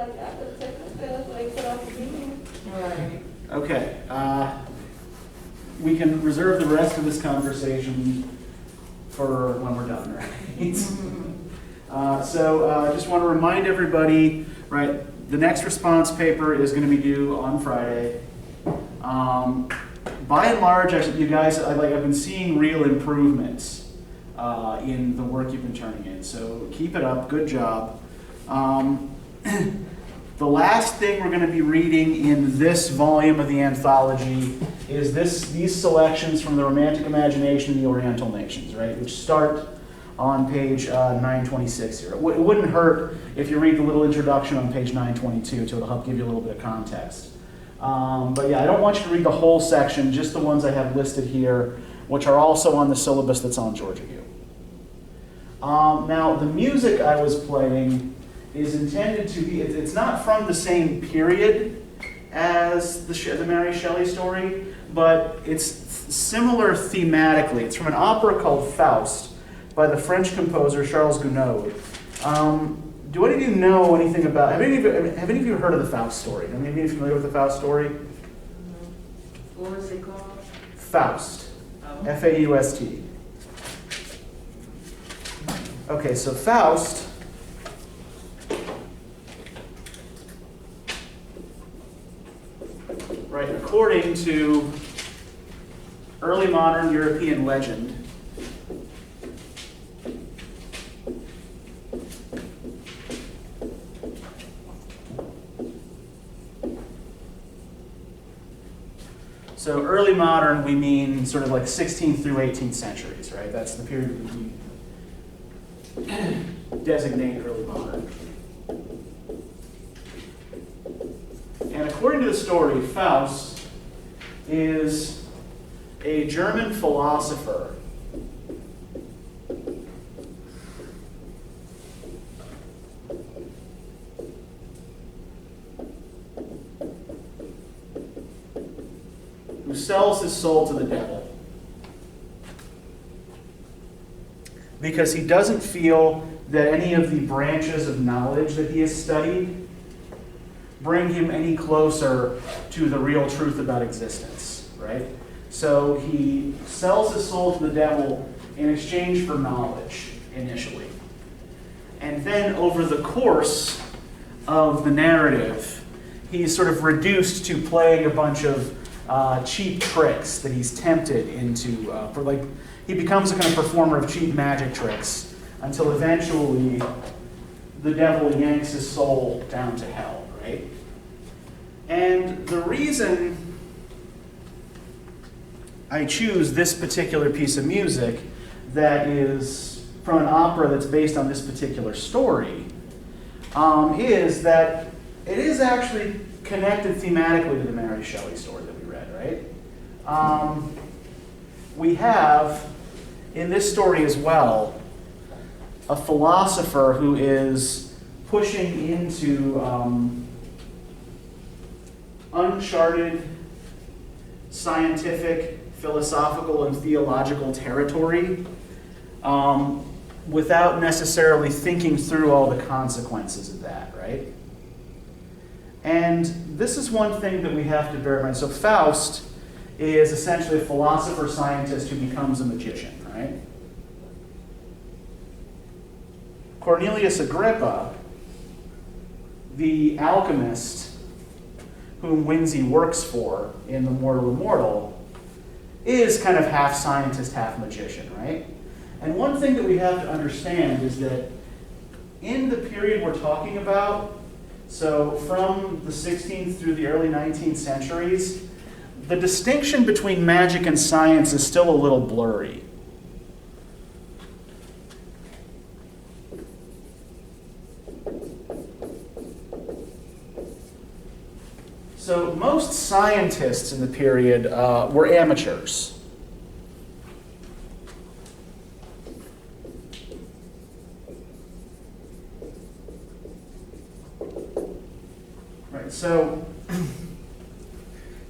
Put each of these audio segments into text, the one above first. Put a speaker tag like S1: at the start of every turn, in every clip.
S1: like after the technical, like set off the beginning.
S2: Right.
S3: Okay. We can reserve the rest of this conversation for when we're done, right? So I just want to remind everybody, right, the next response paper is going to be due on Friday. By and large, actually, you guys, I've been seeing real improvements in the work you've been turning in. So keep it up. Good job. The last thing we're going to be reading in this volume of the anthology is these selections from the Romantic Imagination and the Oriental Nations, right, which start on page 926 here. It wouldn't hurt if you read the little introduction on page 922, so it'll help give you a little bit of context. But yeah, I don't want you to read the whole section, just the ones I have listed here, which are also on the syllabus that's on Georgia U. Now, the music I was playing is intended to be, it's not from the same period as the Mary Shelley story, but it's similar thematically. It's from an opera called Faust by the French composer Charles Gounod. Do any of you know anything about, have any of you heard of the Faust story? Are any of you familiar with the Faust story?
S2: What was it called?
S3: Faust. F-A-U-S-T. Okay, so Faust right, according to early modern European legend, so early modern, we mean sort of like 16th through 18th centuries, right? That's the period we designate early modern. And according to the story, Faust is a German philosopher who sells his soul to the devil because he doesn't feel that any of the branches of knowledge that he has studied bring him any closer to the real truth about existence, right? So he sells his soul to the devil in exchange for knowledge, initially. And then over the course of the narrative, he's sort of reduced to playing a bunch of cheap tricks that he's tempted into. He becomes a kind of performer of cheap magic tricks until eventually the devil yanks his soul down to hell, right? And the reason I choose this particular piece of music that is from an opera that's based on this particular story is that it is actually connected thematically to the Mary Shelley story that we read, right? We have, in this story as well, a philosopher who is pushing into uncharted scientific, philosophical, and theological territory without necessarily thinking through all the consequences of that, right? And this is one thing that we have to bear in mind. So Faust is essentially a philosopher-scientist who becomes a magician, right? Cornelius Agrippa, the alchemist whom Windsor works for in The Mortal Immortal, is kind of half scientist, half magician, right? And one thing that we have to understand is that in the period we're talking about, so from the 16th through the early 19th centuries, the distinction between magic and science is still a little blurry. So most scientists in the period were amateurs. Right, so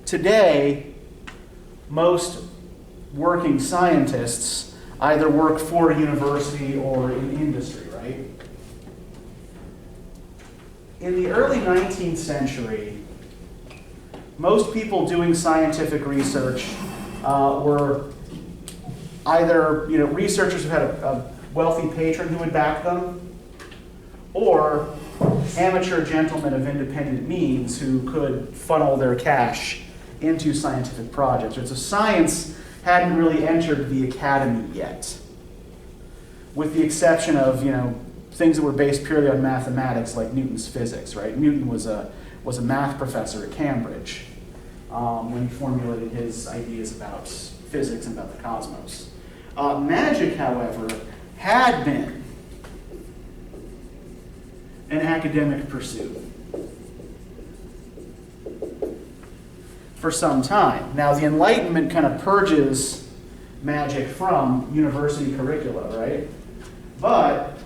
S3: today, most working scientists either work for a university or in industry, right? in the early 19th century, most people doing scientific research were either researchers who had a wealthy patron who would back them, or amateur gentlemen of independent means who could funnel their cash into scientific projects. So science hadn't really entered the academy yet, with the exception of things that were based purely on mathematics, like Newton's physics. Right? Newton was a math professor at Cambridge when he formulated his ideas about physics and about the cosmos. Magic, however, had been an academic pursuit for some time. Now, the Enlightenment kind of purges magic from university curricula, right? But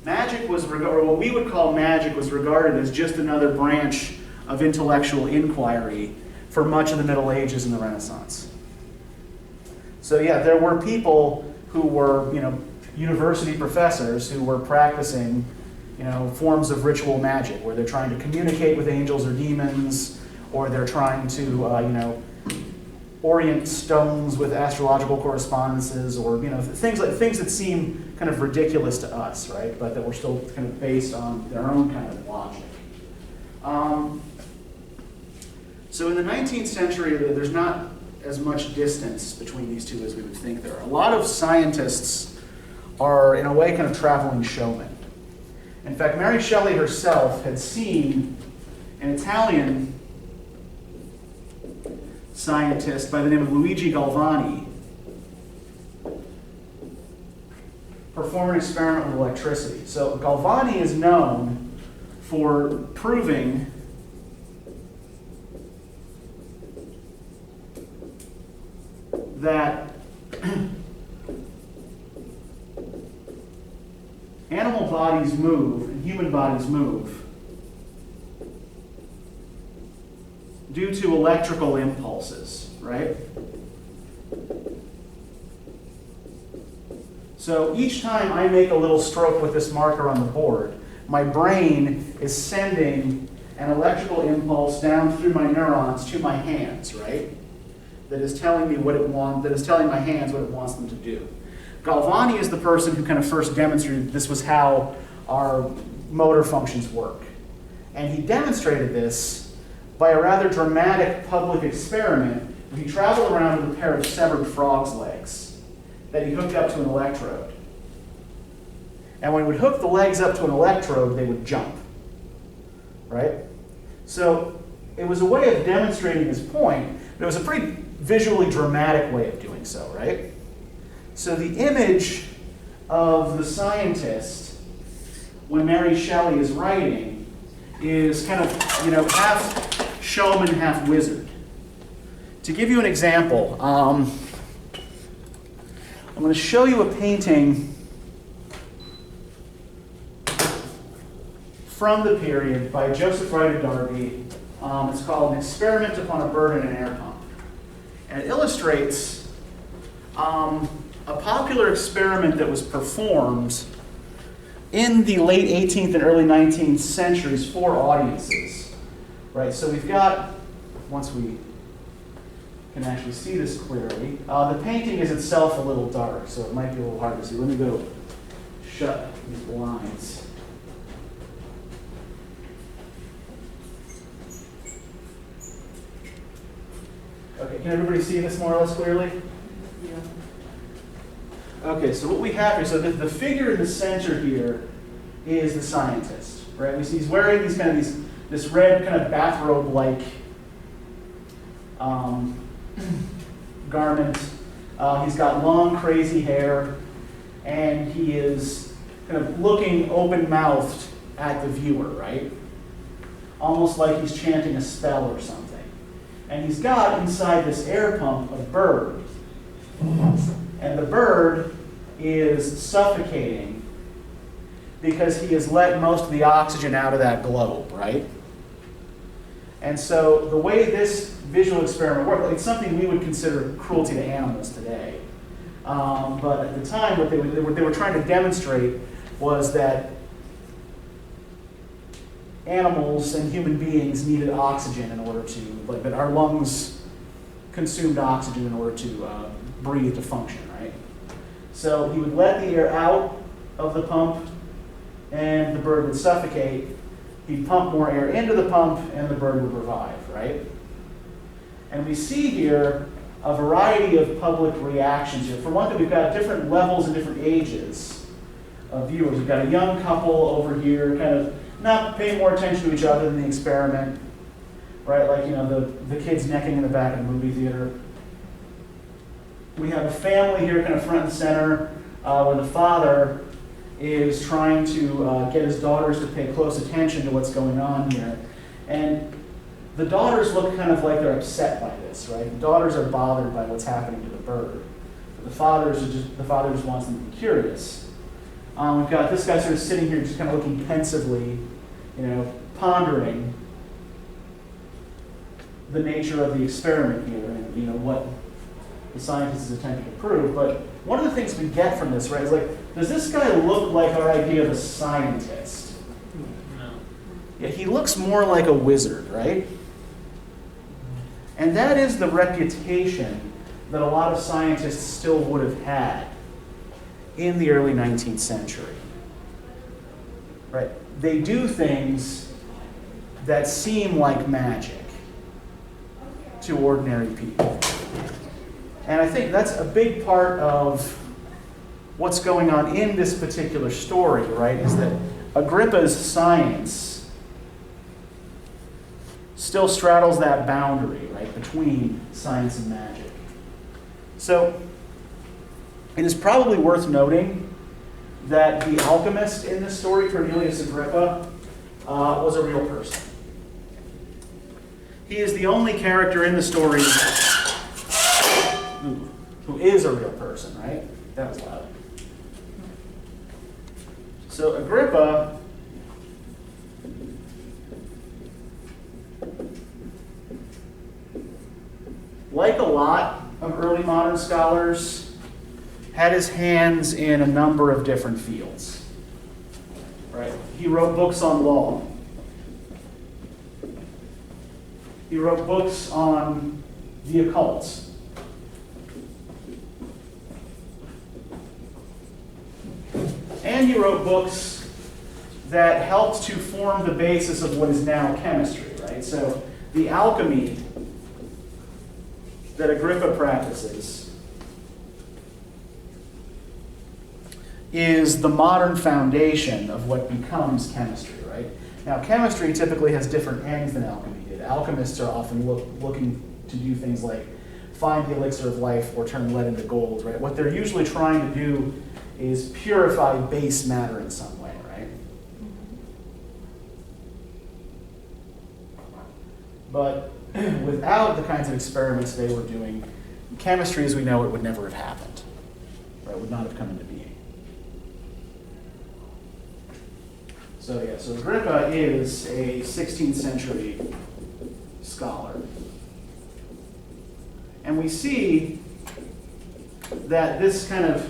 S3: magic was regarded, what we would call magic, was regarded as just another branch of intellectual inquiry for much of the Middle Ages and the Renaissance. So yeah, there were people who were, university professors who were practicing, forms of ritual magic, where they're trying to communicate with angels or demons, or they're trying to, orient stones with astrological correspondences, or things that seem kind of ridiculous to us, right? But that were still kind of based on their own kind of logic. So in the 19th century, there's not as much distance between these two as we would think there are. A lot of scientists are, in a way, kind of traveling showmen. In fact, Mary Shelley herself had seen an Italian scientist by the name of Luigi Galvani perform an experiment with electricity. So Galvani is known for proving that animal bodies move and human bodies move due to electrical impulses, right? So each time I make a little stroke with this marker on the board, my brain is sending an electrical impulse down through my neurons to my hands, right? That is telling me what it wants, that is telling my hands what it wants them to do. Galvani is the person who kind of first demonstrated this was how our motor functions work. And he demonstrated this by a rather dramatic public experiment where he traveled around with a pair of severed frog's legs that he hooked up to an electrode. And when he would hook the legs up to an electrode, they would jump, right? So it was a way of demonstrating his point, but it was a pretty visually dramatic way of doing so, right? So the image of the scientist when Mary Shelley is writing is kind of, half showman, half wizard. To give you an example, I'm going to show you a painting from the period by Joseph Ryder Darby. It's called An Experiment Upon a Bird in an Air Pump. And it illustrates a popular experiment that was performed in the late 18th and early 19th centuries for audiences. Right, so we've got, once we can actually see this clearly, the painting is itself a little dark, so it might be a little hard to see. Let me go shut these blinds. Okay, can everybody see this more or less clearly? Yeah. Okay, so what we have here, so the figure in the center here is the scientist, right? We see he's wearing this red kind of bathrobe-like garment. He's got long, crazy hair, and he is kind of looking open-mouthed at the viewer, right? Almost like he's chanting a spell or something. And he's got inside this air pump a bird. And the bird is suffocating because he has let most of the oxygen out of that globe, right? And so the way this visual experiment worked, it's something we would consider cruelty to animals today. But at the time, what they were trying to demonstrate was that animals and human beings needed oxygen in order to, like, that our lungs consumed oxygen in order to breathe, to function, right? So he would let the air out of the pump and the bird would suffocate. He'd pump more air into the pump and the bird would revive, right? And we see here a variety of public reactions here. For one thing, we've got different levels and different ages of viewers. We've got a young couple over here, kind of not paying more attention to each other than the experiment, right? Like, the kids necking in the back of the movie theater. We have a family here kind of front and center, where the father is trying to get his daughters to pay close attention to what's going on here. And the daughters look kind of like they're upset by this, right? The daughters are bothered by what's happening to the bird. But the father just wants them to be curious. We've got this guy sort of sitting here just kind of looking pensively, pondering the nature of the experiment here and, what the scientist is attempting to prove. But one of the things we get from this, right, is like, does this guy look like our idea of a scientist?
S4: No.
S3: Yeah, he looks more like a wizard, right? And that is the reputation that a lot of scientists still would have had in the early 19th century. Right? They do things that seem like magic to ordinary people. And I think that's a big part of what's going on in this particular story, right? Is that Agrippa's science still straddles that boundary, right, between science and magic. So it is probably worth noting that the alchemist in this story, Cornelius Agrippa, was a real person. He is the only character in the story who is a real person, right? That was loud. So Agrippa like a lot of early modern scholars, had his hands in a number of different fields. Right? He wrote books on law. He wrote books on the occult. And he wrote books that helped to form the basis of what is now chemistry, right? So the alchemy that Agrippa practices is the modern foundation of what becomes chemistry, right? Now, chemistry typically has different ends than alchemy did. Alchemists are often looking to do things like find the elixir of life or turn lead into gold, right? What they're usually trying to do is purify base matter in some way, right? But without the kinds of experiments they were doing, chemistry as we know it would never have happened, right? Would not have come into being. So Agrippa is a 16th century scholar. And we see that this kind of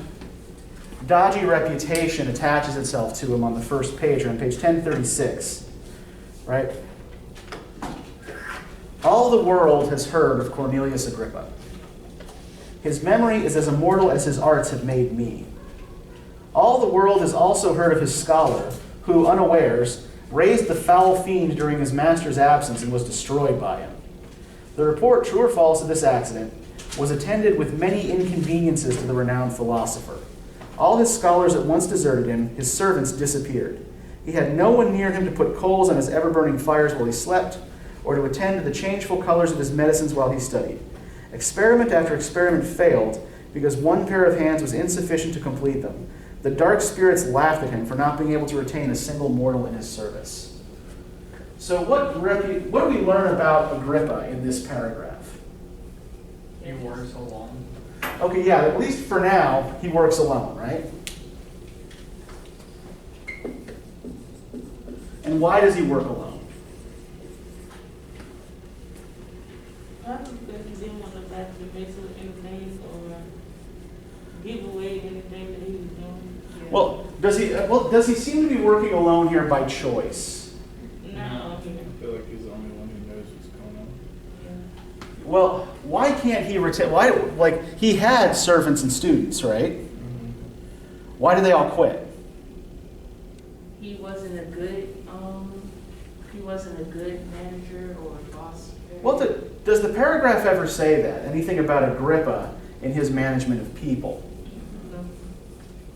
S3: dodgy reputation attaches itself to him on the first page, or on page 1036, right? All the world has heard of Cornelius Agrippa. His memory is as immortal as his arts have made me. All the world has also heard of his scholar, who, unawares, raised the foul fiend during his master's absence and was destroyed by him. The report, true or false, of this accident was attended with many inconveniences to the renowned philosopher. All his scholars at once deserted him, his servants disappeared. He had no one near him to put coals on his ever-burning fires while he slept, or to attend to the changeful colors of his medicines while he studied. Experiment after experiment failed, because one pair of hands was insufficient to complete them. The dark spirits laughed at him for not being able to retain a single mortal in his service. So what do we learn about Agrippa in this paragraph?
S4: He works alone.
S3: Okay, yeah, at least for now, he works alone, right? And why does he work alone?
S1: I don't think he didn't want to back to basically anything or give away anything that he was doing. Yeah.
S3: Well, does he seem to be working alone here by choice?
S1: No.
S3: Well, why can't he retain? Why, like, he had servants and students, right? Why did they all quit?
S2: He wasn't a good manager or boss.
S3: Well, does the paragraph ever say that? Anything about Agrippa in his management of people?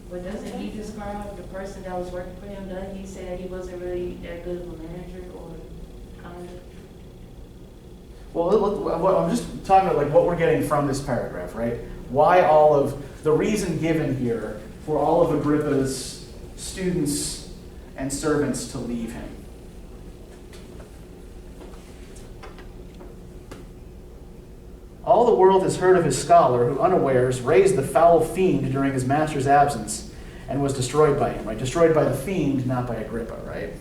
S2: But doesn't he describe the person that was working for him? Doesn't he say he wasn't really that good of a manager or kind of?
S3: Well, I'm just talking about like what we're getting from this paragraph, right? Why all of the reason given here for all of Agrippa's students and servants to leave him. All the world has heard of his scholar, who unawares raised the foul fiend during his master's absence and was destroyed by him, right? Destroyed by the fiend, not by Agrippa, right?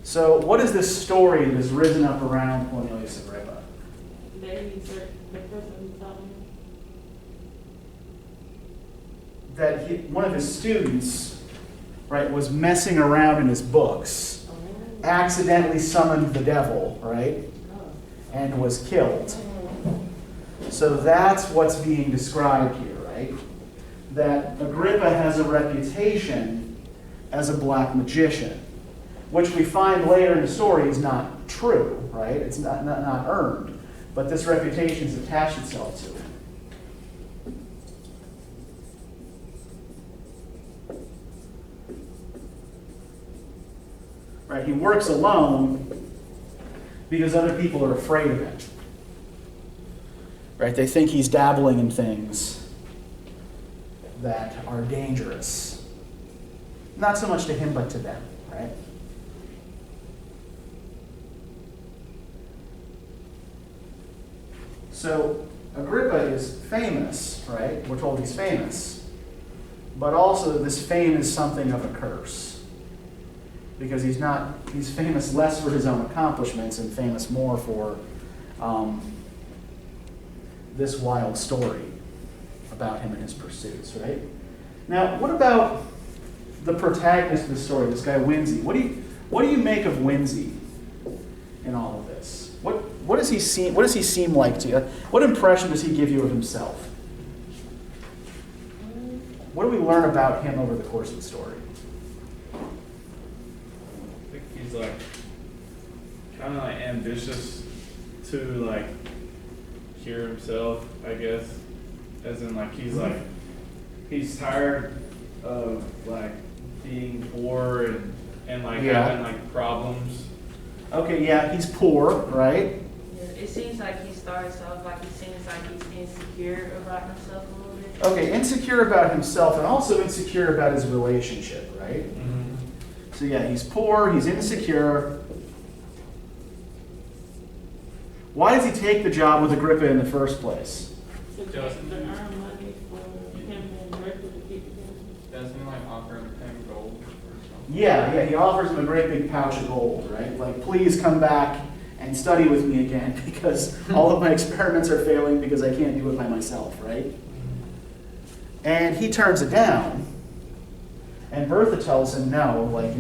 S3: So what is this story that has risen up around Cornelius Agrippa?
S1: That he's the person who taught him.
S3: That one of his students, right, was messing around in his books, accidentally summoned the devil, right, and was killed. So that's what's being described here, right? That Agrippa has a reputation as a black magician, which we find later in the story is not true, right? It's not earned, but this reputation has attached itself to him. Right? He works alone because other people are afraid of him. Right? They think he's dabbling in things that are dangerous. Not so much to him, but to them, right? So Agrippa is famous, right? We're told he's famous. But also this fame is something of a curse. Because he's famous less for his own accomplishments and famous more for this wild story about him and his pursuits, right? Now, what about the protagonist of the story, this guy Winsey? What do you make of Winsey in all of this? What does he seem like to you? What impression does he give you of himself? What do we learn about him over the course of the story?
S5: I think he's like kind of like ambitious to like cure himself, I guess. As in like he's tired of like being poor and like having like problems.
S3: Okay, yeah, he's poor, right?
S2: Yeah, it seems like he starts off like he seems like he's insecure about himself a little bit.
S3: Okay, insecure about himself and also insecure about his relationship, right?
S5: Mm-hmm.
S3: So yeah, he's poor, he's insecure. Why does he take the job with Agrippa in the first place?
S1: To earn money for him and work with the people.
S4: Doesn't he like offer him gold or something?
S3: Yeah, he offers him a great big pouch of gold, right? Like, please come back and study with me again because all of my experiments are failing because I can't do it by myself, right? And he turns it down. And Bertha tells him, no, like,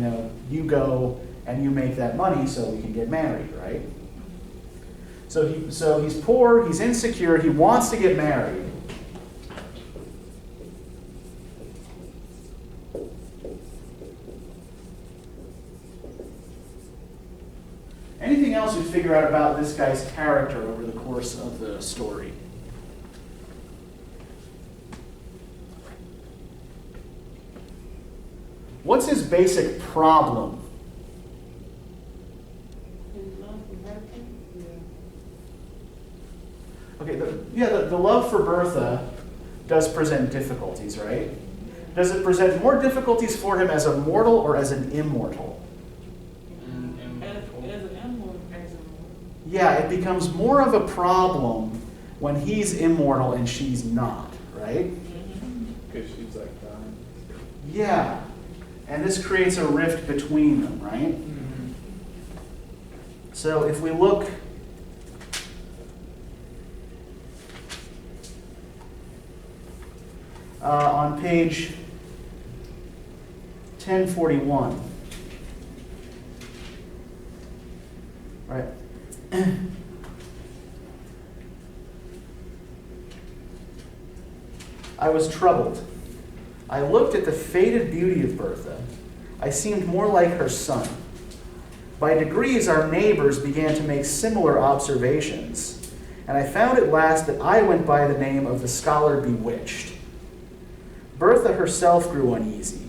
S3: you go and you make that money so we can get married, right? So he's poor, he's insecure, he wants to get married. Anything else we figure out about this guy's character over the course of the story? What's his basic problem?
S1: His love for Bertha.
S3: Okay, the love for Bertha does present difficulties, right? Does it present more difficulties for him as a mortal or as an immortal?
S1: As an immortal.
S3: Yeah, it becomes more of a problem when he's immortal and she's not, right?
S5: Because she's like dying.
S3: Yeah, and this creates a rift between them, right?
S5: Mm-hmm.
S3: So if we look on page 1041, right? I was troubled. I looked at the faded beauty of Bertha. I seemed more like her son. By degrees, our neighbors began to make similar observations, and I found at last that I went by the name of the scholar bewitched. Bertha herself grew uneasy.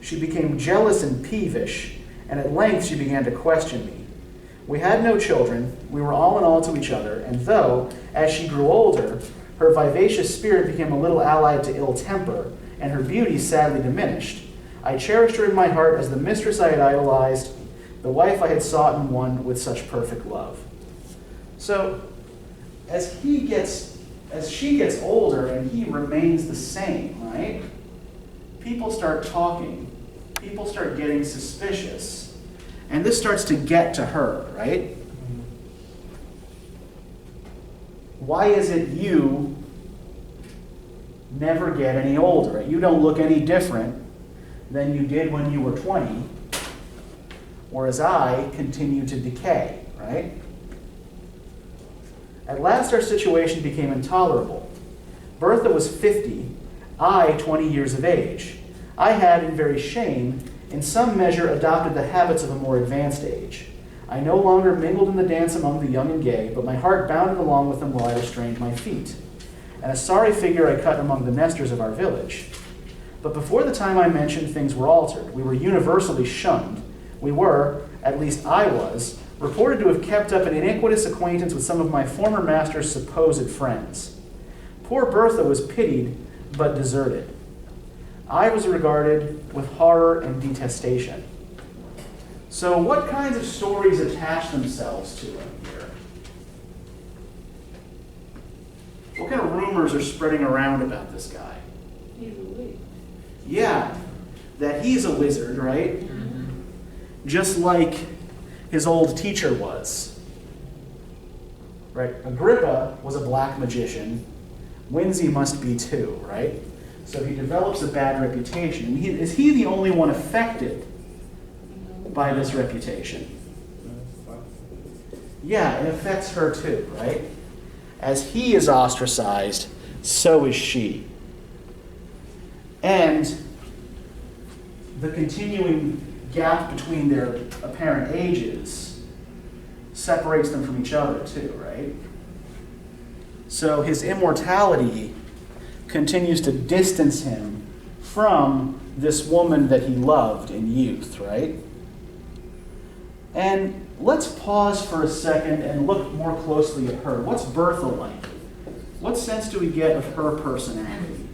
S3: She became jealous and peevish, and at length she began to question me. We had no children, we were all in all to each other, and though, as she grew older, her vivacious spirit became a little allied to ill temper, and her beauty sadly diminished, I cherished her in my heart as the mistress I had idolized, the wife I had sought and won with such perfect love. So, as she gets older and he remains the same, right? People start talking. People start getting suspicious. And this starts to get to her, right? Why is it you never get any older? You don't look any different than you did when you were 20, whereas I continue to decay, right? At last our situation became intolerable. Bertha was 50, I 20 years of age. I had, in very shame, in some measure adopted the habits of a more advanced age. I no longer mingled in the dance among the young and gay, but my heart bounded along with them while I restrained my feet. And a sorry figure I cut among the nesters of our village. But before the time I mentioned, things were altered. We were universally shunned. We were, at least I was, reported to have kept up an iniquitous acquaintance with some of my former master's supposed friends. Poor Bertha was pitied, but deserted. I was regarded with horror and detestation. So what kinds of stories attach themselves to him here? What kind of rumors are spreading around about this guy?
S1: He's a witch.
S3: Yeah, that he's a wizard, right? Just like his old teacher was. Right? Agrippa was a black magician. Windsor must be too, right? So he develops a bad reputation. Is he the only one affected by this reputation? Yeah, it affects her too, right? As he is ostracized, so is she. And the continuing gap between their apparent ages separates them from each other too, right? So his immortality continues to distance him from this woman that he loved in youth, right? And let's pause for a second and look more closely at her. What's Bertha like? What sense do we get of her personality?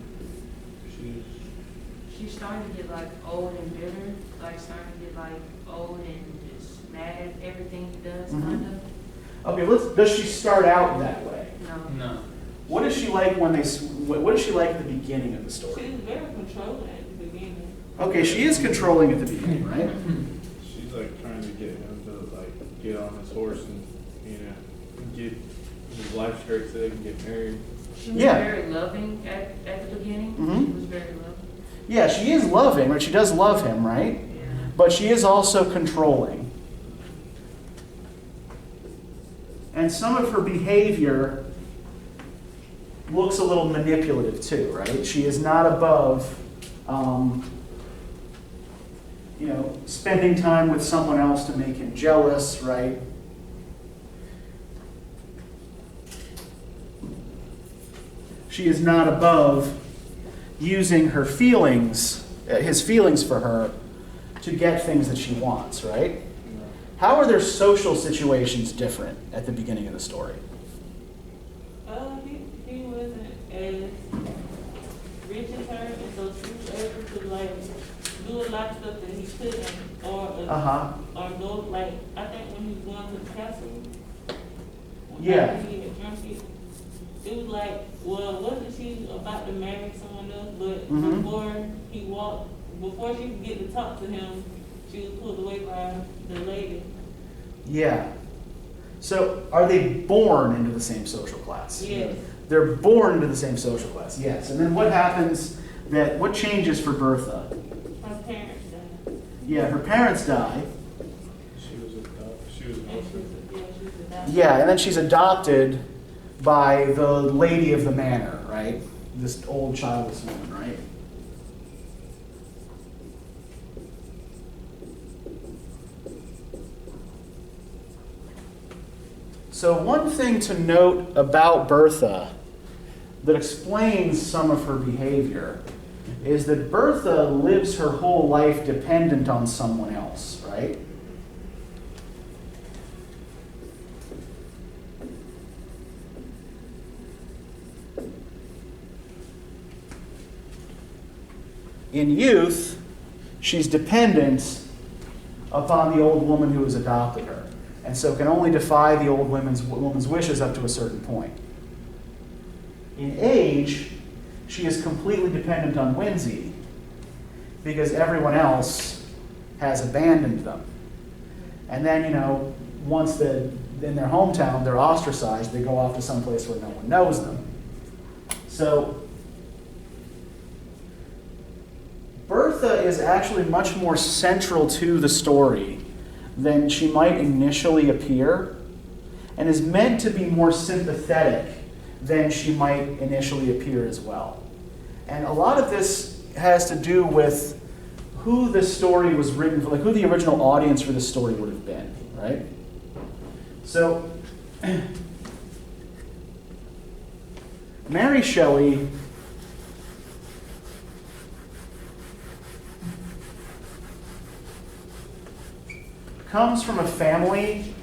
S2: She's starting to get like old and bitter, like starting to get like old and just mad at everything he does, kind of.
S3: Okay, does she start out that way?
S2: No.
S4: No.
S3: What is she like what is she like at the beginning of the story?
S1: She's very controlling at the beginning.
S3: Okay, she is controlling at the beginning, right?
S5: She's like trying to get him to like get on his horse and, you know, get his life straight so they can get married.
S2: She was
S3: Yeah.
S2: very loving at the beginning.
S3: Mhm.
S2: She was very loving.
S3: Yeah, she is loving, right? She does love him, right?
S2: Yeah.
S3: But she is also controlling. And some of her behavior looks a little manipulative too, right? She is not above, spending time with someone else to make him jealous, right? She is not above using her feelings, his feelings for her, to get things that she wants, right? How are their social situations different at the beginning of the story?
S1: He wasn't as rich as her, and so she was able to like do a lot of stuff that he couldn't, or go like I think when he was going to the castle.
S3: Yeah.
S1: He had drunk it. It was like, well, wasn't she about to marry someone else? But before she could get to talk to him, she was pulled away by the lady.
S3: Yeah. So are they born into the same social class?
S1: Yes.
S3: They're born into the same social class, yes. And then what happens, what changes for Bertha?
S1: Her parents died.
S3: Yeah, her parents die.
S5: She was
S1: And she was adopted.
S3: Yeah, and then she's adopted by the lady of the manor, right? this old childless woman, right? So one thing to note about Bertha that explains some of her behavior is that Bertha lives her whole life dependent on someone else, right? In youth, she's dependent upon the old woman who has adopted her, and so can only defy the old woman's wishes up to a certain point. In age, she is completely dependent on Winsey because everyone else has abandoned them. And then, once in their hometown, they're ostracized, they go off to some place where no one knows them. So Bertha is actually much more central to the story than she might initially appear, and is meant to be more sympathetic than she might initially appear as well. And a lot of this has to do with who the story was written for, like who the original audience for the story would have been, right? So, Mary Shelley comes from a family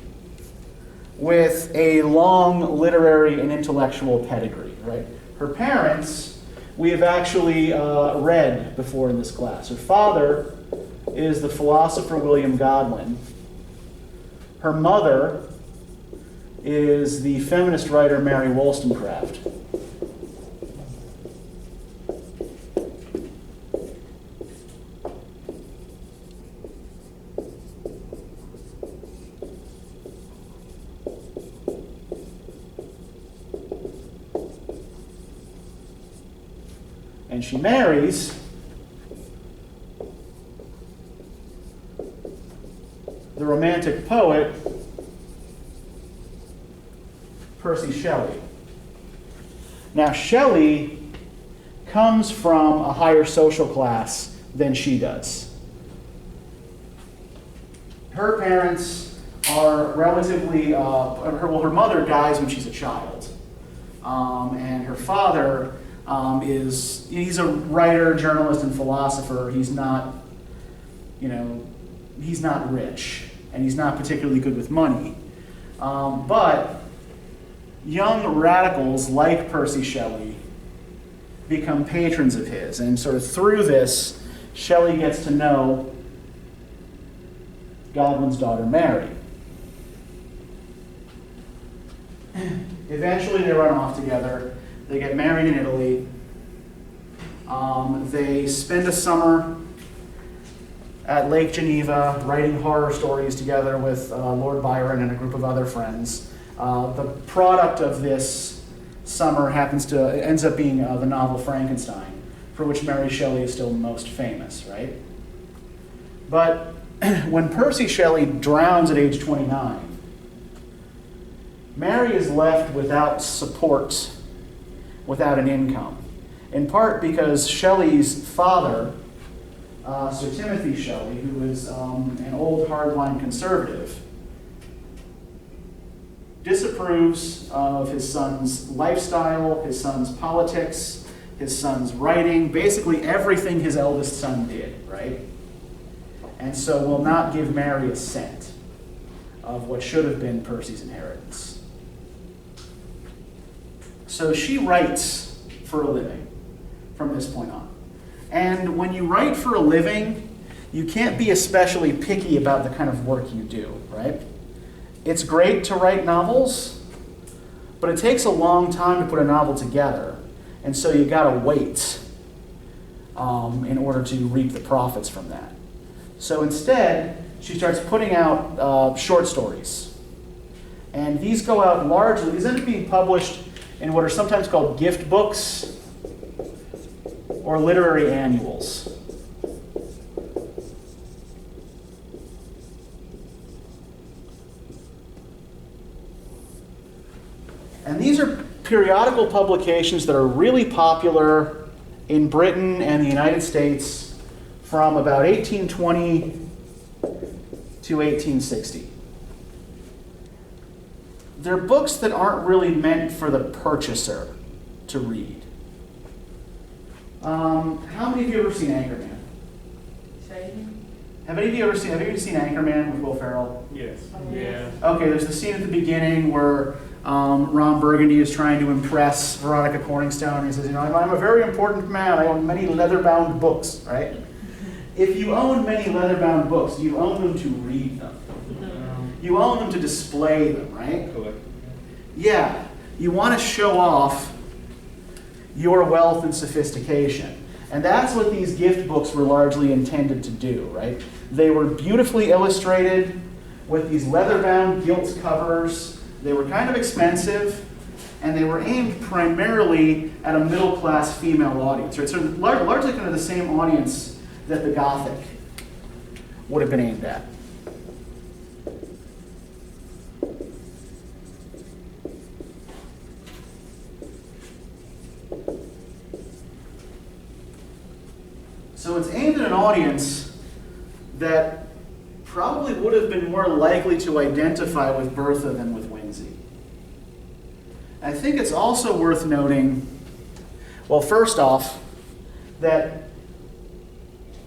S3: with a long literary and intellectual pedigree, right? Her parents, we have actually read before in this class. Her father is the philosopher William Godwin. Her mother is the feminist writer Mary Wollstonecraft. And she marries the Romantic poet Percy Shelley. Now, Shelley comes from a higher social class than she does. Her parents are relatively, her mother dies when she's a child. And her father he's a writer, journalist, and philosopher. He's not, he's not rich, and he's not particularly good with money. But young radicals like Percy Shelley become patrons of his, and sort of through this, Shelley gets to know Godwin's daughter, Mary. Eventually, they run off together. They get married in Italy. They spend a summer at Lake Geneva writing horror stories together with Lord Byron and a group of other friends. The product of this summer ends up being the novel Frankenstein, for which Mary Shelley is still most famous, right? But when Percy Shelley drowns at age 29, Mary is left without support, without an income, in part because Shelley's father, Sir Timothy Shelley, who was an old hardline conservative, disapproves of his son's lifestyle, his son's politics, his son's writing, basically everything his eldest son did, right? And so will not give Mary a cent of what should have been Percy's inheritance. So she writes for a living from this point on. And when you write for a living, you can't be especially picky about the kind of work you do, right? It's great to write novels, but it takes a long time to put a novel together. And so you gotta wait in order to reap the profits from that. So instead, she starts putting out short stories. And these go out largely, these end up being published in what are sometimes called gift books or literary annuals. And these are periodical publications that are really popular in Britain and the United States from about 1820 to 1860. They're books that aren't really meant for the purchaser to read. How many of you have ever seen Anchorman? Have any of you ever seen Anchorman with Will Ferrell?
S4: Yes.
S5: Yeah.
S3: Okay, there's the scene at the beginning where Ron Burgundy is trying to impress Veronica Corningstone. He says, I'm a very important man. I own many leather-bound books, right? If you own many leather-bound books, you own them to read them. You own them to display them, right?
S5: Collect.
S3: Yeah. You want to show off your wealth and sophistication. And that's what these gift books were largely intended to do, right? They were beautifully illustrated with these leather-bound gilt covers. They were kind of expensive, and they were aimed primarily at a middle-class female audience. Right? So largely kind of the same audience that the Gothic would have been aimed at. So it's aimed at an audience that probably would have been more likely to identify with Bertha than with Winsey. I think it's also worth noting, well, first off, that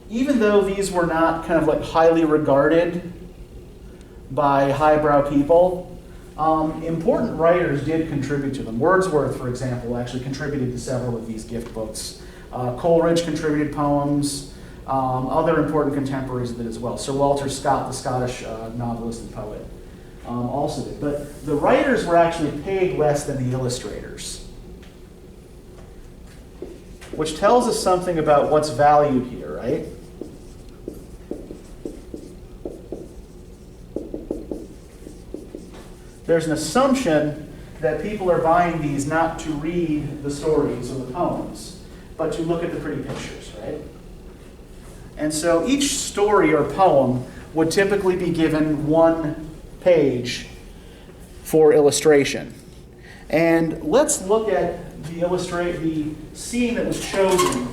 S3: even though these were not kind of like highly regarded by highbrow people, important writers did contribute to them. Wordsworth, for example, actually contributed to several of these gift books. Coleridge contributed poems. Other important contemporaries did as well. Sir Walter Scott, the Scottish novelist and poet, also did. But the writers were actually paid less than the illustrators, which tells us something about what's valued here, right? There's an assumption that people are buying these not to read the stories or the poems, but to look at the pretty pictures, right? And so each story or poem would typically be given one page for illustration. And let's look at the scene that was chosen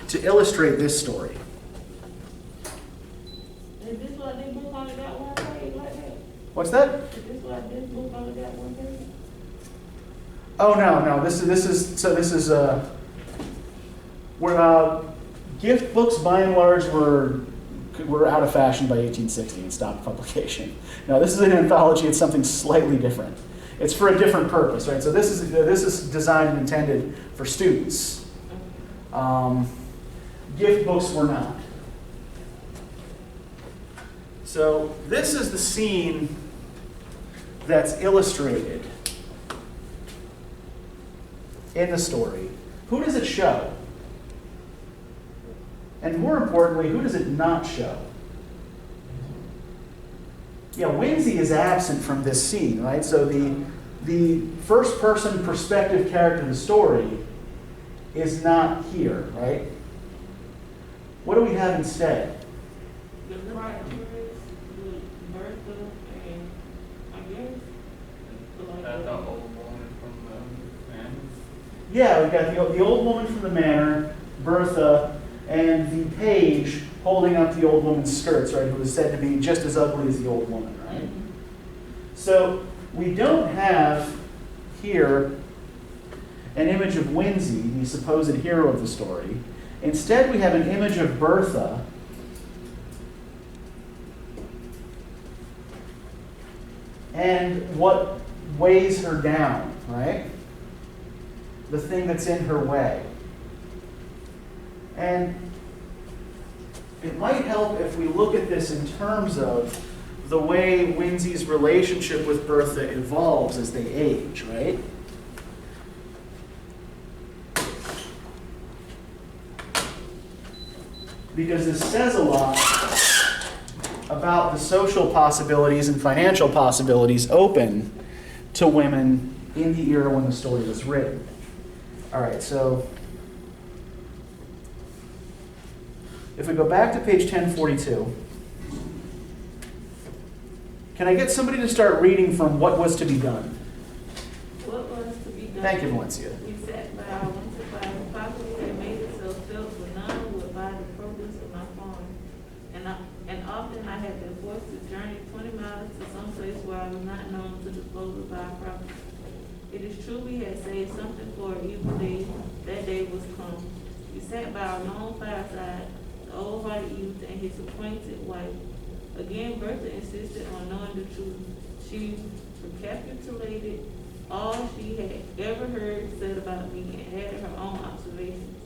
S3: to illustrate this story.
S1: Is this like this book only got one page like that?
S3: What's that?
S1: Is this like this book only got one page?
S3: Oh no. This is where gift books by and large were out of fashion by 1860 and stopped publication. Now this is an anthology. It's something slightly different. It's for a different purpose, right? So this is designed and intended for students. Gift books were not. So this is the scene that's illustrated in the story. Who does it show? And more importantly, who does it not show? Yeah, Winsey is absent from this scene, right? So the first-person perspective character in the story is not here, right? What do we have instead?
S1: The writers, Bertha, and I guess,
S4: That's the old woman from the man.
S3: Yeah, we've got the old woman from the manor, Bertha, and the page holding up the old woman's skirts, right, who is said to be just as ugly as the old woman, right? So we don't have here an image of Winsey, the supposed hero of the story. Instead, we have an image of Bertha and what weighs her down, right? The thing that's in her way. And it might help if we look at this in terms of the way Winsey's relationship with Bertha evolves as they age, right? Because this says a lot about the social possibilities and financial possibilities open to women in the era when the story was written. All right, so if we go back to page 1042, can I get somebody to start reading from What Was to Be Done? Thank you, Valencia.
S1: We sat by our winter fire. Property had made itself felt, but none would buy the produce of my farm. And often I had been forced to journey 20 miles to some place where I was not known to dispose of our property. It is true we had saved something for an evil day. That day was come. We sat by our long fireside, the old white youth and his acquainted wife. Again, Bertha insisted on knowing the truth. She recapitulated all she had ever heard said about me and added her own observations.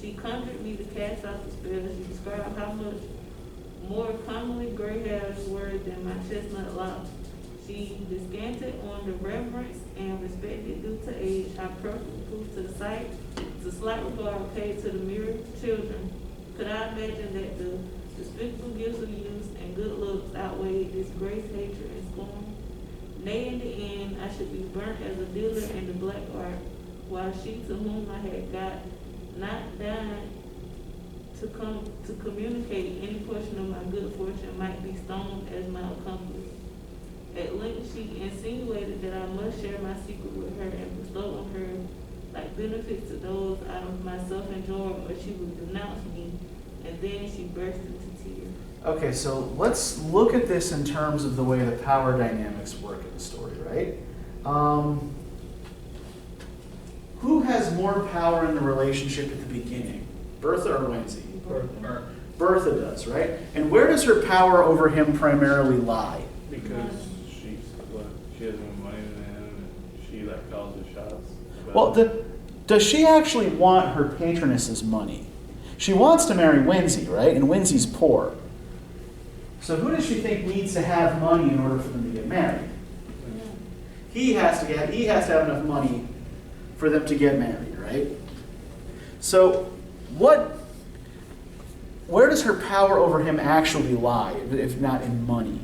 S1: She conjured me to cast off the spell. She described how much more commonly gray hairs were than my chestnut locks. She descanted on the reverence and respect due to age, how perfect proved to the sight, the slight regard paid to the mere children. Could I imagine that the despicable gifts of youth and good looks outweighed disgrace, hatred, and scorn? Nay, in the end, I should be burnt as a dealer in the black art, while she to whom I had got not dying to communicate any portion of my good fortune might be stoned as my accomplice. At length she insinuated that I must share my secret with her and bestow on her like benefits to those I myself enjoyed, or she would denounce me, and then she burst into tears.
S3: Okay, so let's look at this in terms of the way the power dynamics work in the story, right? Who has more power in the relationship at the beginning? Bertha or Wendy? Bertha does, right? And where does her power over him primarily lie?
S5: Because she has more money than him, and she like calls the shots.
S3: Well, does she actually want her patroness's money? She wants to marry Wendy, right? And Wendy's poor. So who does she think needs to have money in order for them to get married? He has to have enough money for them to get married, right? So where does her power over him actually lie, if not in money?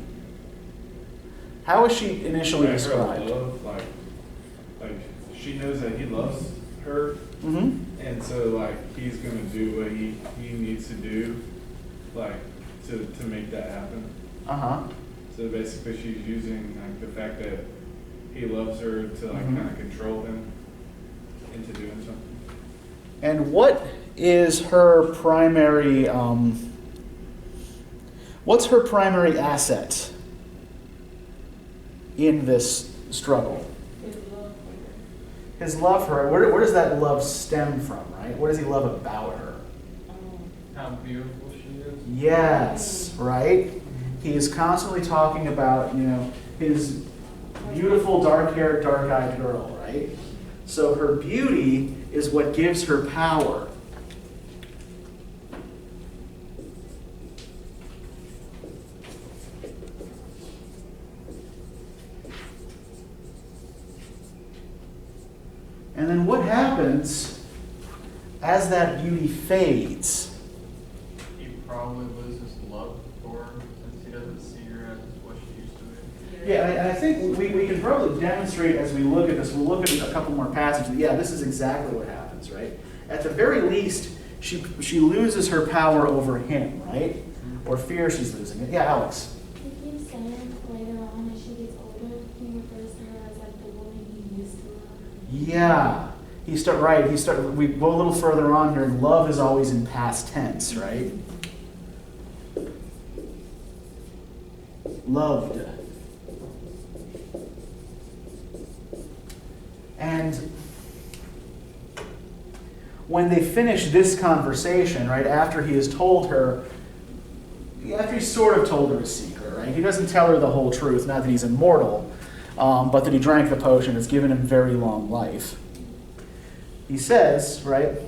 S3: How is she initially described?
S5: Love, like she knows that he loves her, and so like he's gonna do what he needs to do, like to make that happen. So basically, she's using like the fact that he loves her to like kind of control him into doing something.
S3: And what is her primary? What's her primary asset in this struggle? His love for her. Where does that love stem from, right? What does he love about her?
S4: How beautiful she is.
S3: Yes, right? He is constantly talking about, his beautiful, dark-haired, dark-eyed girl, right? So her beauty is what gives her power. And then what happens as that beauty fades?
S4: He probably loses love for her since he doesn't see her as what she used to be.
S3: Yeah, and I think we can probably demonstrate as we look at this. We'll look at a couple more passages. Yeah, this is exactly what happens, right? At the very least, she loses her power over him, right? Or fears she's losing it. Yeah, Alex.
S6: He keeps saying later on as she gets older, he refers to her as like the woman he used to love.
S3: Yeah. We go a little further on here, and love is always in past tense, right? Loved. And when they finish this conversation, right, after he has told her, after he's sort of told her a secret, right? He doesn't tell her the whole truth, not that he's immortal, but that he drank the potion that's given him very long life. He says, right,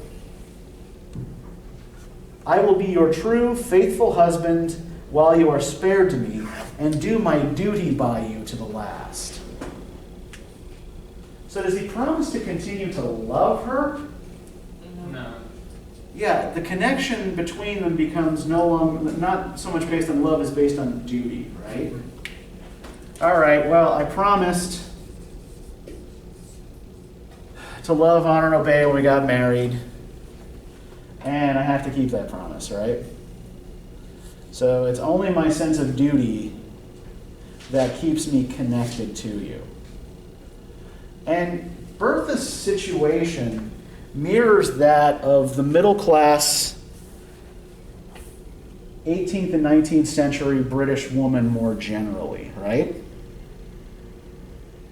S3: I will be your true, faithful husband while you are spared to me, and do my duty by you to the last. So does he promise to continue to love her?
S4: No.
S3: Yeah, the connection between them becomes no longer, not so much based on love as based on duty, right? All right, well, I promised to love, honor, and obey when we got married, and I have to keep that promise, right? So it's only my sense of duty that keeps me connected to you. And Bertha's situation mirrors that of the middle class 18th and 19th century British woman more generally, right?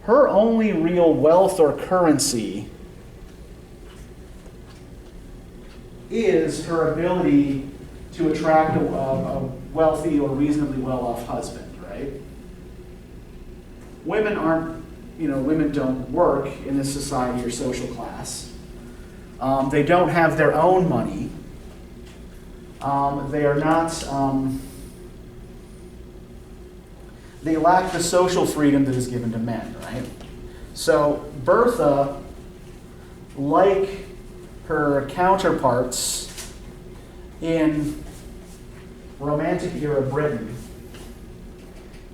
S3: Her only real wealth or currency is her ability to attract a wealthy or reasonably well-off husband, right? Women don't work in this society or social class. They don't have their own money. They are not, they lack the social freedom that is given to men, right? So Bertha, like her counterparts in Romantic era Britain,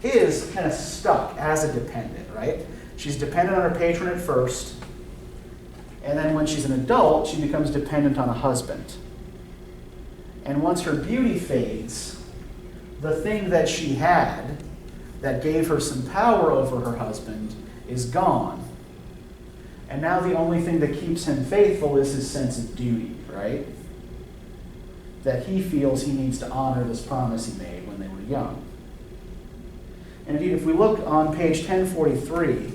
S3: is kind of stuck as a dependent, right? She's dependent on her patron at first, and then when she's an adult, she becomes dependent on a husband. And once her beauty fades, the thing that she had that gave her some power over her husband is gone. And now the only thing that keeps him faithful is his sense of duty, right? That he feels he needs to honor this promise he made when they were young. And indeed, if we look on page 1043,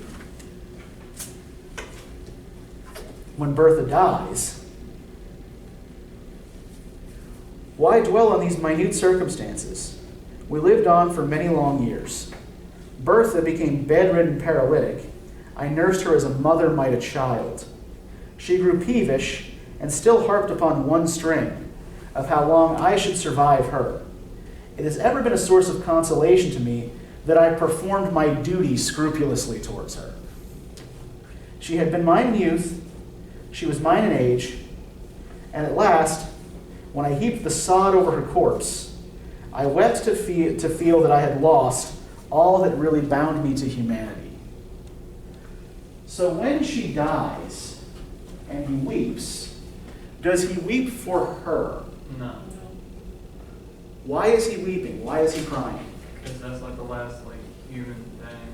S3: when Bertha dies, why dwell on these minute circumstances? We lived on for many long years. Bertha became bedridden paralytic. I nursed her as a mother might a child. She grew peevish and still harped upon one string of how long I should survive her. It has ever been a source of consolation to me that I performed my duty scrupulously towards her. She had been mine in youth, she was mine in age, and at last, when I heaped the sod over her corpse, I wept to feel that I had lost all that really bound me to humanity. So when she dies and he weeps, does he weep for her?
S4: No.
S3: Why is he weeping? Why is he crying?
S4: Because that's like the last human thing,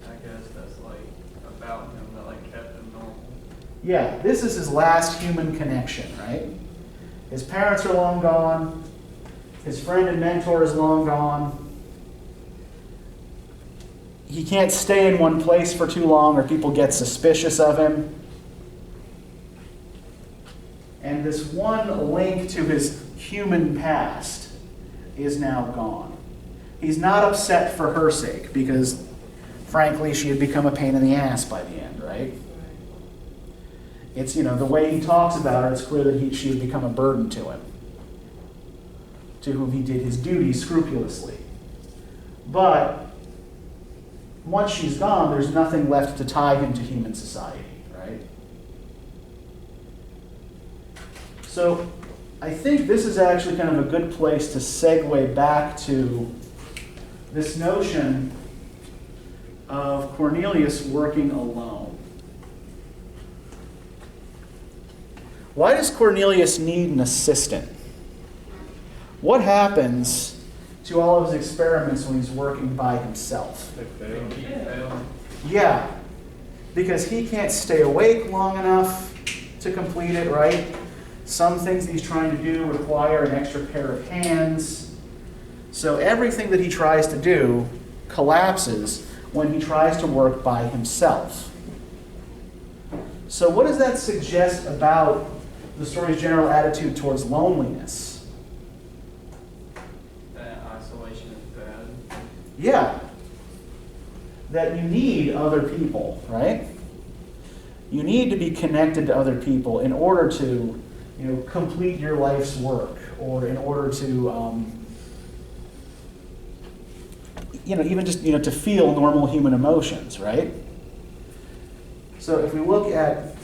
S4: I guess, that's about him that kept him normal.
S3: Yeah, this is his last human connection, right? His parents are long gone. His friend and mentor is long gone. He can't stay in one place for too long or people get suspicious of him. And this one link to his human past is now gone. He's not upset for her sake because, frankly, she had become a pain in the ass by the end, right? It's, the way he talks about her, it's clear that she had become a burden to him, to whom he did his duty scrupulously. But once she's gone, there's nothing left to tie him to human society, right? So I think this is actually kind of a good place to segue back to this notion of Cornelius working alone. Why does Cornelius need an assistant? What happens to all of his experiments when he's working by himself? Yeah, because he can't stay awake long enough to complete it, right? Some things that he's trying to do require an extra pair of hands. So everything that he tries to do collapses when he tries to work by himself. So what does that suggest about the story's general attitude towards loneliness?
S4: That isolation is bad.
S3: Yeah. That you need other people, right? You need to be connected to other people in order to, complete your life's work, or in order to, even just, to feel normal human emotions, right? So if we look at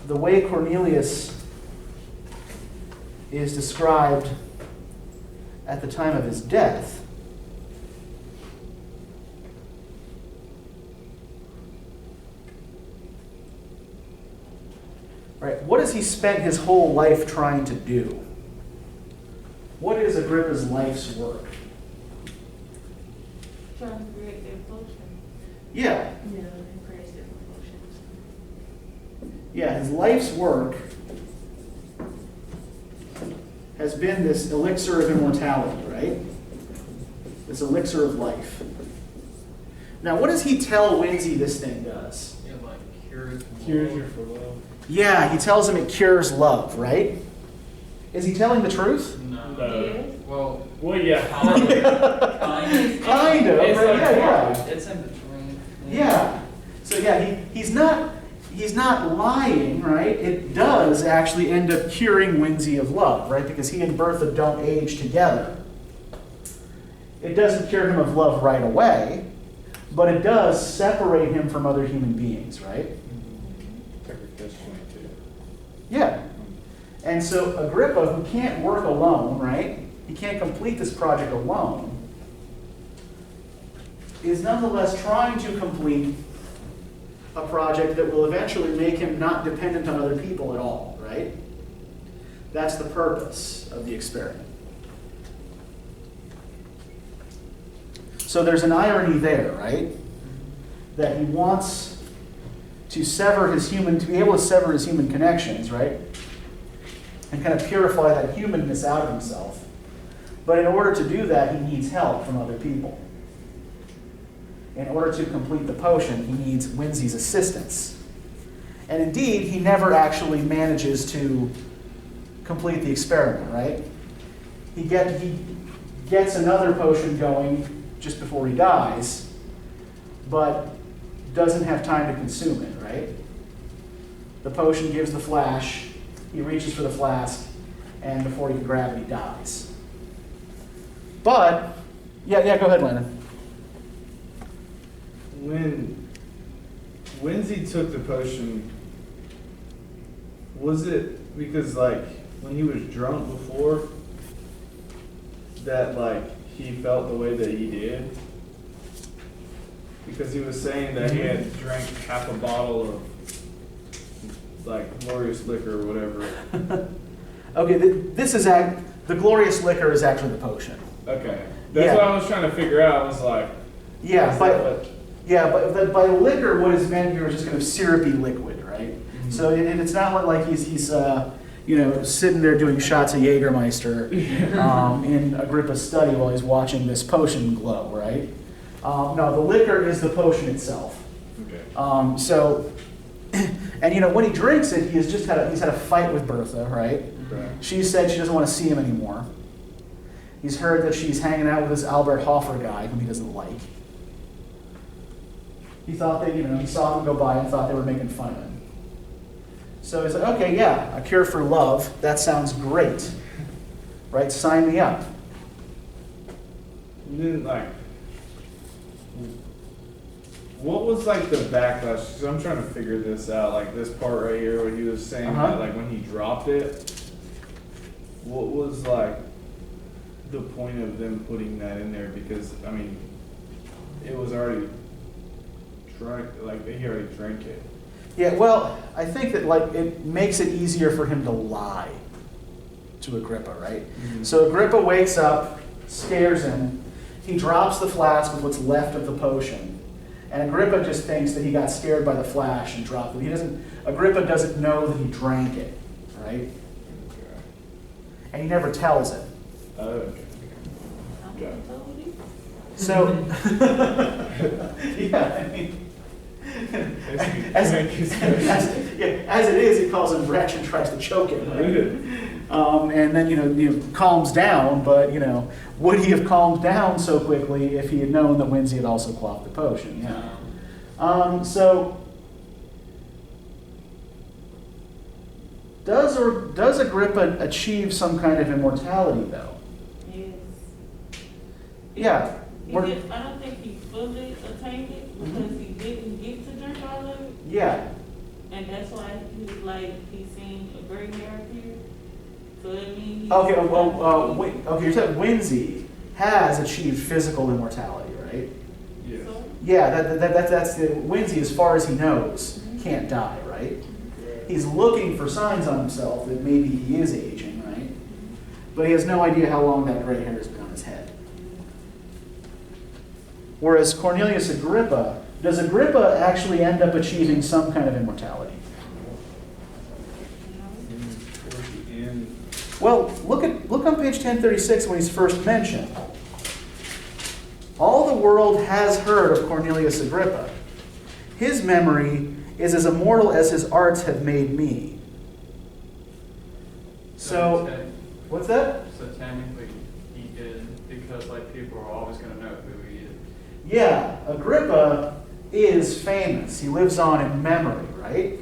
S3: the way Cornelius is described at the time of his death, right, what has he spent his whole life trying to do? What is Agrippa's life's work?
S1: Trying to create their culture.
S3: Yeah.
S2: Yeah, they praised it before.
S3: Yeah, his life's work has been this elixir of immortality, right? This elixir of life. Now, what does he tell Winsey this thing does?
S4: Yeah, like cures
S5: Cures for love.
S3: Yeah, he tells him it cures love, right? Is he telling the truth?
S4: No. Well,
S5: Well, yeah.
S4: kind of.
S3: Kind of,
S4: It's
S3: right?
S4: like,
S3: Yeah.
S4: It's in between.
S3: Yeah. So yeah, he's not lying, right? It does actually end up curing Winsey of love, right? Because he and Bertha don't age together. It doesn't cure him of love right away, but it does separate him from other human beings, right? Yeah. And so Agrippa, who can't work alone, right? He can't complete this project alone, is nonetheless trying to complete a project that will eventually make him not dependent on other people at all, right? That's the purpose of the experiment. So there's an irony there, right? That he wants to be able to sever his human connections, right? And kind of purify that humanness out of himself. But in order to do that, he needs help from other people. In order to complete the potion, he needs Winsey's assistance. And indeed, he never actually manages to complete the experiment, right? He gets another potion going just before he dies, but doesn't have time to consume it, right? The potion gives the flash, he reaches for the flask, and before he can grab it, he dies. But, yeah, go ahead, Landon.
S5: When Winsey took the potion, was it because like when he was drunk before that like he felt the way that he did? Because he was saying that he had drank half a bottle of like glorious liquor or whatever.
S3: Okay, the glorious liquor is actually the potion.
S5: Okay, that's
S3: Yeah.
S5: what I was trying to figure out. I was like,
S3: Yeah,
S5: is
S3: but
S5: that what-
S3: by liquor, what is meant here is just kind of syrupy liquid, right?
S5: Mm-hmm.
S3: So it's not like he's sitting there doing shots of Jägermeister in Agrippa's study while he's watching this potion glow, right? No, the liquor is the potion itself.
S5: okay.
S3: So, and when he drinks it, he's had a fight with Bertha, right?
S5: Right.
S3: She said she doesn't want to see him anymore. He's heard that she's hanging out with this Albert Hoffer guy whom he doesn't like. He thought that, he saw them go by and thought they were making fun of him. So he's like, okay, yeah, a cure for love, that sounds great. Right, sign me up.
S5: And then like, what was like the backlash? Because I'm trying to figure this out. Like this part right here where he was saying that like when he dropped it, what was like the point of them putting that in there? Because I mean, it was already drunk. Like he already drank it.
S3: Yeah, well, I think that like it makes it easier for him to lie to Agrippa, right?
S5: Mm-hmm.
S3: So Agrippa wakes up, scares him. He drops the flask with what's left of the potion. And Agrippa just thinks that he got scared by the flash and dropped it. Agrippa doesn't know that he drank it, right?
S5: Okay.
S3: And he never tells it.
S5: Okay.
S1: I told you.
S3: So, yeah, I mean, as it is, he calls him wretch and tries to choke him, right? And then, calms down, but, would he have calmed down so quickly if he had known that Winsey had also quaffed the potion? Yeah. So, does Agrippa achieve some kind of immortality, though?
S1: Yes.
S3: Yeah.
S1: I don't think he fully attained it because he didn't get to drink all of it.
S3: Yeah.
S1: And that's why he was like, he's seen a gray hair appear. So that means
S3: Okay, you're saying Winsey has achieved physical immortality, right?
S5: Yes.
S3: Yeah, that's the Winsey, as far as he knows, can't die, right? He's looking for signs on himself that maybe he is aging, right? But he has no idea how long that gray hair has been on his head. Whereas Cornelius Agrippa, does Agrippa actually end up achieving some kind of immortality? look on page 1036 when he's first mentioned. All the world has heard of Cornelius Agrippa. His memory is as immortal as his arts have made me. So, what's that?
S4: So technically, he did, because like people are always going to know who he is.
S3: Yeah, Agrippa is famous. He lives on in memory, right?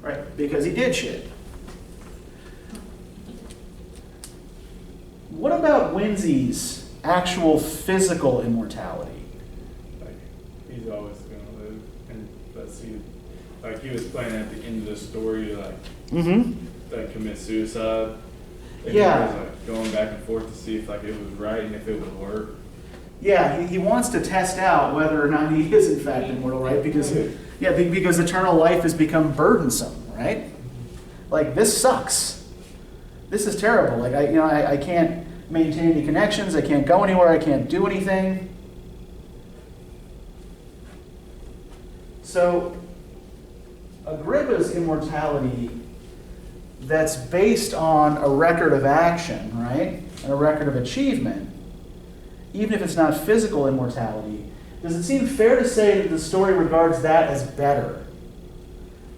S3: Right, because he did shit. What about Winzy's actual physical immortality?
S5: Like, he's always gonna live, and let's see, like he was planning at the end of the story to like commit suicide. And
S3: Yeah.
S5: he was like going back and forth to see if like it was right and if it would work.
S3: Yeah, he wants to test out whether or not he is in fact immortal, right? Because because eternal life has become burdensome, right? Like, this sucks. This is terrible. Like, I can't maintain any connections. I can't go anywhere. I can't do anything. So, Agrippa's immortality that's based on a record of action, right? And a record of achievement, even if it's not physical immortality, does it seem fair to say that the story regards that as better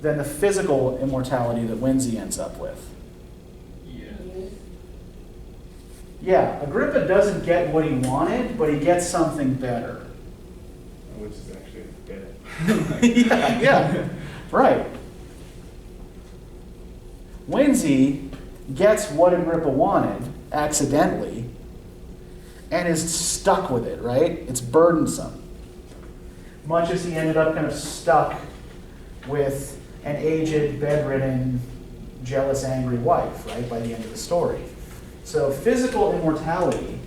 S3: than the physical immortality that Winzy ends up with?
S4: Yes.
S3: Yeah, Agrippa doesn't get what he wanted, but he gets something better.
S5: Which is actually better.
S3: yeah, right. Winzy gets what Agrippa wanted accidentally and is stuck with it, right? It's burdensome. Much as he ended up kind of stuck with an aged, bedridden, jealous, angry wife, right, by the end of the story. So physical immortality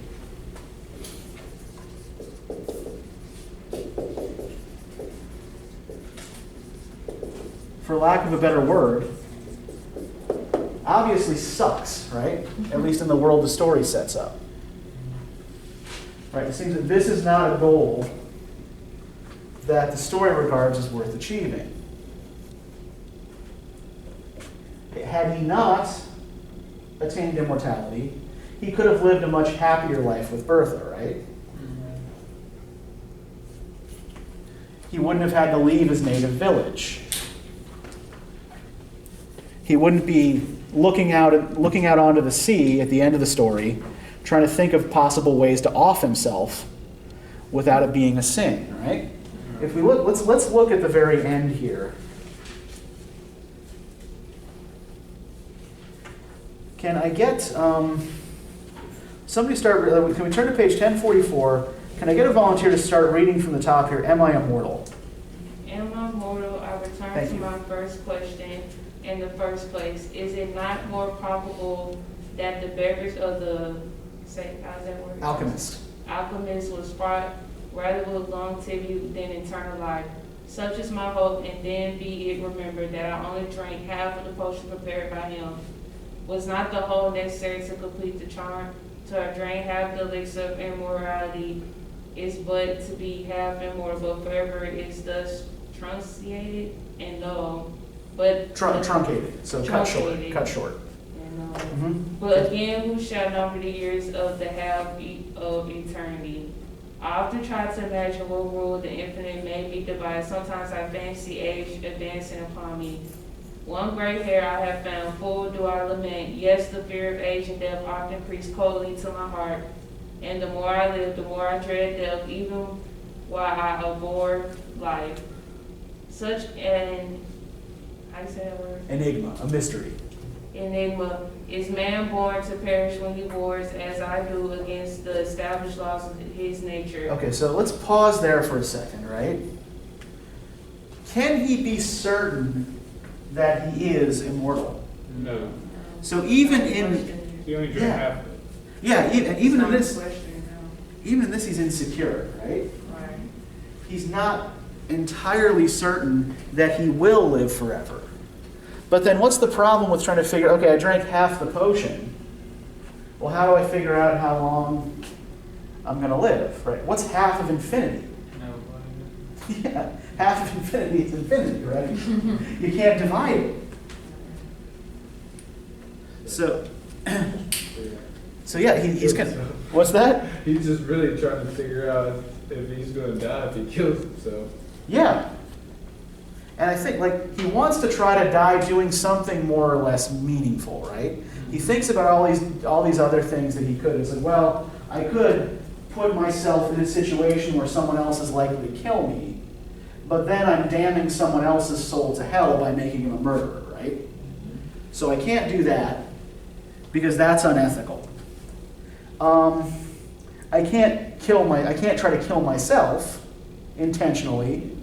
S3: for lack of a better word, obviously sucks, right? At least in the world the story sets up. Right, it seems that this is not a goal that the story regards as worth achieving. Had he not attained immortality, he could have lived a much happier life with Bertha, right? He wouldn't have had to leave his native village. He wouldn't be looking out onto the sea at the end of the story, trying to think of possible ways to off himself without it being a sin, right? If we look, let's look at the very end here. Can I get somebody start? Can we turn to page 1044? Can I get a volunteer to start reading from the top here? Am I immortal?
S2: Am I mortal? I return
S3: Thank
S2: to
S3: you.
S2: my first question in the first place. Is it not more probable that the beverage of the, how's that word? Alchemist was fraught rather with long tribute than eternal life? Such is my hope, and then be it remembered that I only drank half of the potion prepared by him. Was not the whole necessary to complete the charm? To have drank half the elixir of immortality is but to be half immortal, but forever is thus truncated and null. But
S3: Truncated, so
S2: Truncated.
S3: cut short.
S2: And, But again, who shall number the years of the half of eternity? I often try to imagine what rule the infinite may be divided. Sometimes I fancy age advancing upon me. One gray hair I have found, full do I lament. Yes, the fear of age and death often creeps coldly to my heart. And the more I live, the more I dread death, even while I abhor life. Such an, how do you say that word?
S3: Enigma, a mystery.
S2: Enigma. Is man born to perish when he wars, as I do, against the established laws of his nature?
S3: Okay, so let's pause there for a second, right? Can he be certain that he is immortal?
S5: No.
S3: So even in
S5: He only drank
S3: Yeah.
S5: half of it.
S3: yeah, even in this,
S2: Question now.
S3: even in this, he's insecure, right?
S2: Right.
S3: He's not entirely certain that he will live forever. But then what's the problem with trying to figure, okay, I drank half the potion. Well, how do I figure out how long I'm going to live, right? What's half of infinity?
S4: Nobody.
S3: Yeah, Half of infinity is infinity, right? You can't divide it. So yeah, he's kind of, what's that?
S5: He's just really trying to figure out if he's going to die if he kills himself.
S3: Yeah. And I think, like, he wants to try to die doing something more or less meaningful, right? He thinks about all these other things that he could. He's like, well, I could put myself in a situation where someone else is likely to kill me, but then I'm damning someone else's soul to hell by making him a murderer, right? So I can't do that because that's unethical. I can't try to kill myself intentionally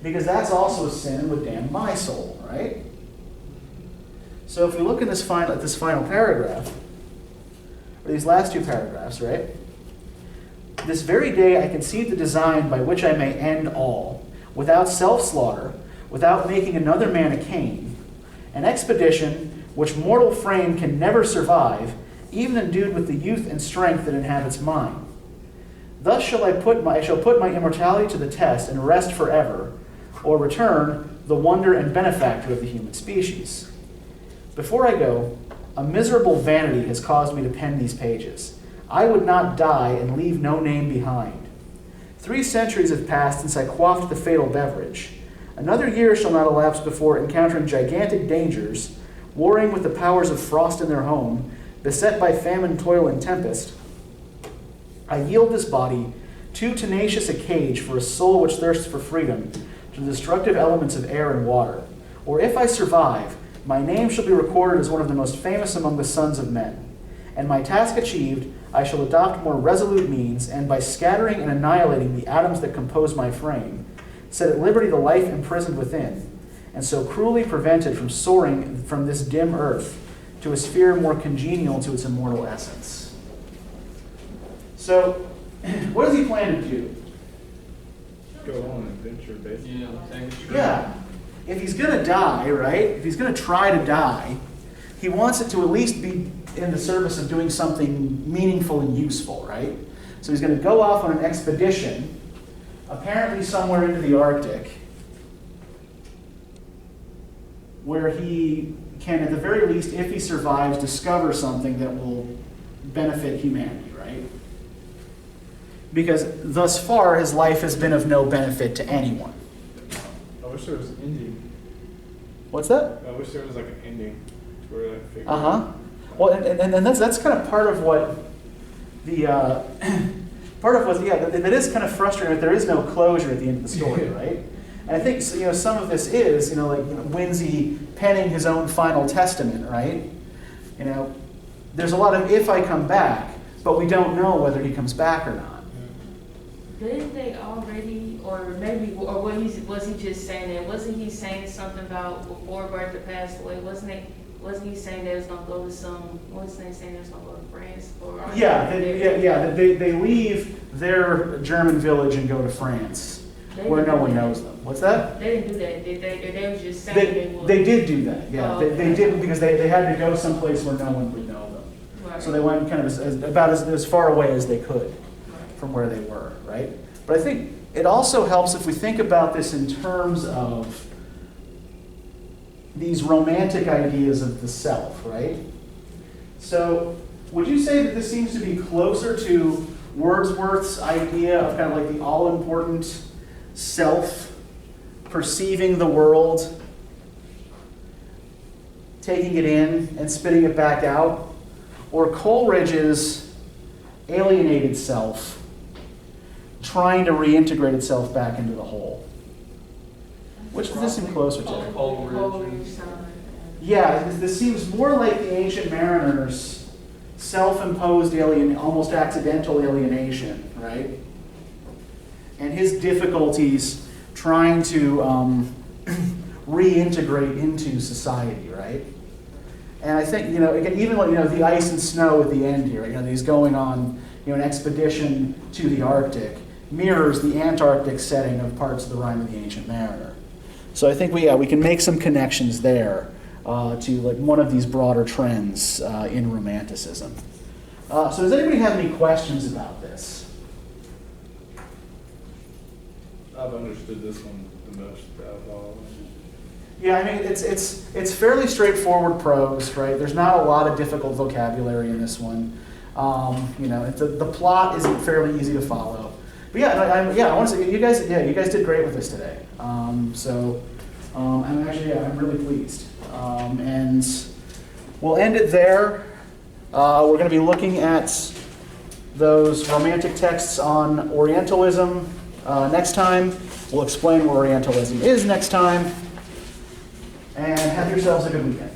S3: because that's also a sin and would damn my soul, right? So if we look at this final paragraph, or these last two paragraphs, right? This very day I conceived the design by which I may end all, without self-slaughter, without making another man a Cain, an expedition which mortal frame can never survive, even endued with the youth and strength that inhabits mine. Thus shall I put my immortality to the test and rest forever, or return the wonder and benefactor of the human species. Before I go, a miserable vanity has caused me to pen these pages. I would not die and leave no name behind. 3 centuries have passed since I quaffed the fatal beverage. Another year shall not elapse before, encountering gigantic dangers, warring with the powers of frost in their home, beset by famine, toil, and tempest, I yield this body, too tenacious a cage for a soul which thirsts for freedom, to the destructive elements of air and water. Or if I survive, my name shall be recorded as one of the most famous among the sons of men. And my task achieved, I shall adopt more resolute means, and by scattering and annihilating the atoms that compose my frame, set at liberty the life imprisoned within, and so cruelly prevented from soaring from this dim earth to a sphere more congenial to its immortal essence. So, what does he plan to do?
S5: Go on an adventure, basically.
S3: Yeah. If he's going to die, right? If he's going to try to die, he wants it to at least be in the service of doing something meaningful and useful, right? So he's going to go off on an expedition, apparently somewhere into the Arctic, where he can, at the very least, if he survives, discover something that will benefit humanity, right? Because thus far, his life has been of no benefit to anyone.
S5: I wish there was an ending.
S3: What's that?
S5: I wish there was like an ending to where I figured.
S3: Well, and that's kind of part of what the that is kind of frustrating. That there is no closure at the end of the story, right? And I think some of this is Winsey penning his own final testament, right? There's a lot of if I come back, but we don't know whether he comes back or not.
S2: Didn't they already, or was he just saying that? Wasn't he saying something about before Bertha passed away? Wasn't he saying they was gonna go to wasn't they saying they was gonna go to France?
S3: They leave their German village and go to France, where no one knows them. What's that?
S2: They didn't do that, did they? Or they was just saying
S3: they did do that, yeah.
S2: Oh,
S3: They did because they had to go someplace where no one would know them.
S2: Right.
S3: So they went kind of about as far away as they could from where they were, right? But I think it also helps if we think about this in terms of these romantic ideas of the self, right? So would you say that this seems to be closer to Wordsworth's idea of kind of like the all-important self, perceiving the world, taking it in and spitting it back out? Or Coleridge's alienated self, trying to reintegrate itself back into the whole? Which does this seem closer to?
S4: Coleridge.
S3: Yeah, this seems more like the ancient mariner's self-imposed almost accidental alienation, right? And his difficulties trying to reintegrate into society, right? And I think, again, even like, the ice and snow at the end here, he's going on, an expedition to the Arctic, mirrors the Antarctic setting of parts of the Rime of the Ancient Mariner. So I think we can make some connections there to like one of these broader trends in Romanticism. So does anybody have any questions about this?
S5: I've understood this one the most out of all.
S3: Yeah, I mean, it's fairly straightforward prose, right? There's not a lot of difficult vocabulary in this one. The plot is fairly easy to follow. But I want to say, you guys did great with this today. I'm really pleased. And we'll end it there. We're going to be looking at those romantic texts on Orientalism next time. We'll explain what Orientalism is next time. And have yourselves a good weekend.